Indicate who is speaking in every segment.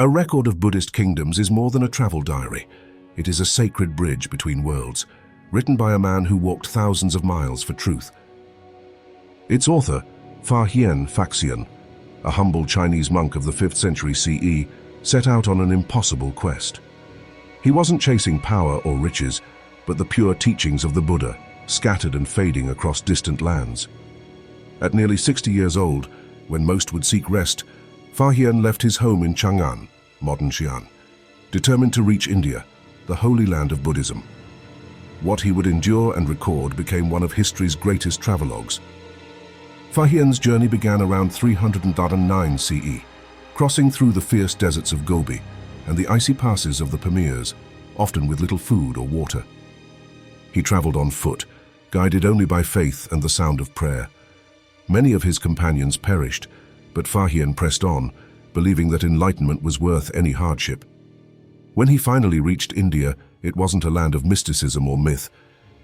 Speaker 1: A record of Buddhist kingdoms is more than a travel diary. It is a sacred bridge between worlds, written by a man who walked thousands of miles for truth. Its author, Fa Hien Faxian, a humble Chinese monk of the 5th century CE, set out on an impossible quest. He wasn't chasing power or riches, but the pure teachings of the Buddha, scattered and fading across distant lands. At nearly 60 years old, when most would seek rest, Fa Hien left his home in Chang'an, modern Xi'an, determined to reach India, the holy land of Buddhism. What he would endure and record became one of history's greatest travelogues. Fa Hien's journey began around 309 CE, crossing through the fierce deserts of Gobi and the icy passes of the Pamirs, often with little food or water. He traveled on foot, guided only by faith and the sound of prayer. Many of his companions perished, but Fa Hien pressed on, believing that enlightenment was worth any hardship. When he finally reached India, it wasn't a land of mysticism or myth.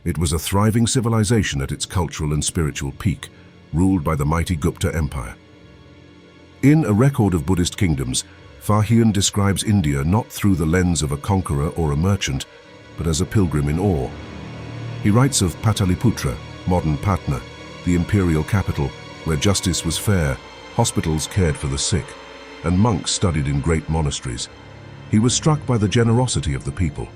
Speaker 1: It was a thriving civilization at its cultural and spiritual peak, ruled by the mighty Gupta Empire. In A Record of Buddhist Kingdoms, Fa Hien describes India not through the lens of a conqueror or a merchant, but as a pilgrim in awe. He writes of Pataliputra, modern Patna, the imperial capital, where justice was fair, hospitals cared for the sick, and monks studied in great monasteries. He was struck by the generosity of the people.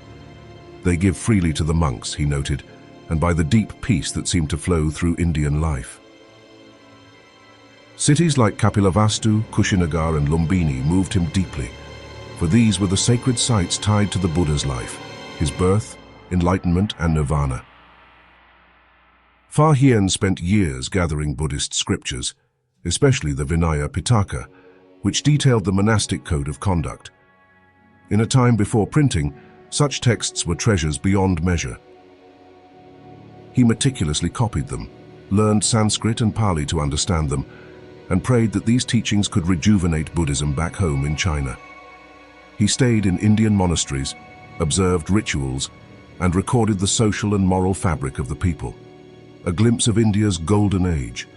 Speaker 1: They give freely to the monks, he noted, and by the deep peace that seemed to flow through Indian life. Cities like Kapilavastu, Kushinagar, and Lumbini moved him deeply, for these were the sacred sites tied to the Buddha's life, his birth, enlightenment, and nirvana. Fa Hien spent years gathering Buddhist scriptures, especially the Vinaya Pitaka, which detailed the monastic code of conduct. In a time before printing, such texts were treasures beyond measure. He meticulously copied them, learned Sanskrit and Pali to understand them, and prayed that these teachings could rejuvenate Buddhism back home in China. He stayed in Indian monasteries, observed rituals, and recorded the social and moral fabric of the people, a glimpse of India's golden age.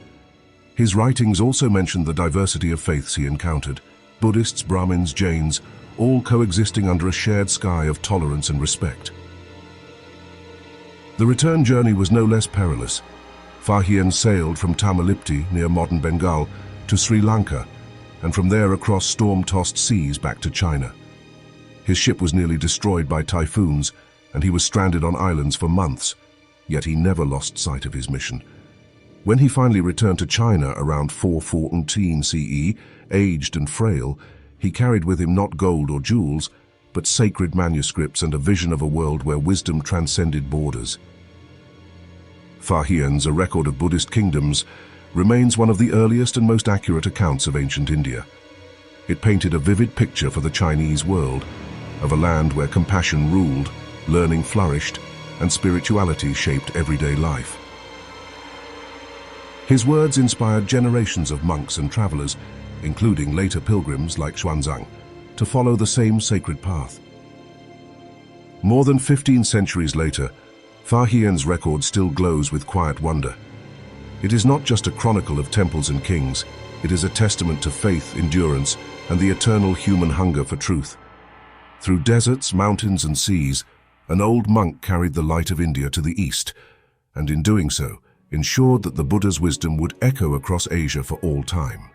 Speaker 1: His writings also mentioned the diversity of faiths he encountered, Buddhists, Brahmins, Jains, all coexisting under a shared sky of tolerance and respect. The return journey was no less perilous. Fa Hien sailed from Tamalipti, near modern Bengal, to Sri Lanka, and from there across storm-tossed seas back to China. His ship was nearly destroyed by typhoons, and he was stranded on islands for months, yet he never lost sight of his mission. When he finally returned to China around 414 CE, aged and frail, he carried with him not gold or jewels, but sacred manuscripts and a vision of a world where wisdom transcended borders. Fa Hien's A Record of Buddhist Kingdoms remains one of the earliest and most accurate accounts of ancient India. It painted a vivid picture for the Chinese world, of a land where compassion ruled, learning flourished, and spirituality shaped everyday life. His words inspired generations of monks and travelers, including later pilgrims like Xuanzang, to follow the same sacred path. More than 15 centuries later, Fa Hien's record still glows with quiet wonder. It is not just a chronicle of temples and kings, it is a testament to faith, endurance, and the eternal human hunger for truth. Through deserts, mountains, and seas, an old monk carried the light of India to the east, and in doing so, ensured that the Buddha's wisdom would echo across Asia for all time.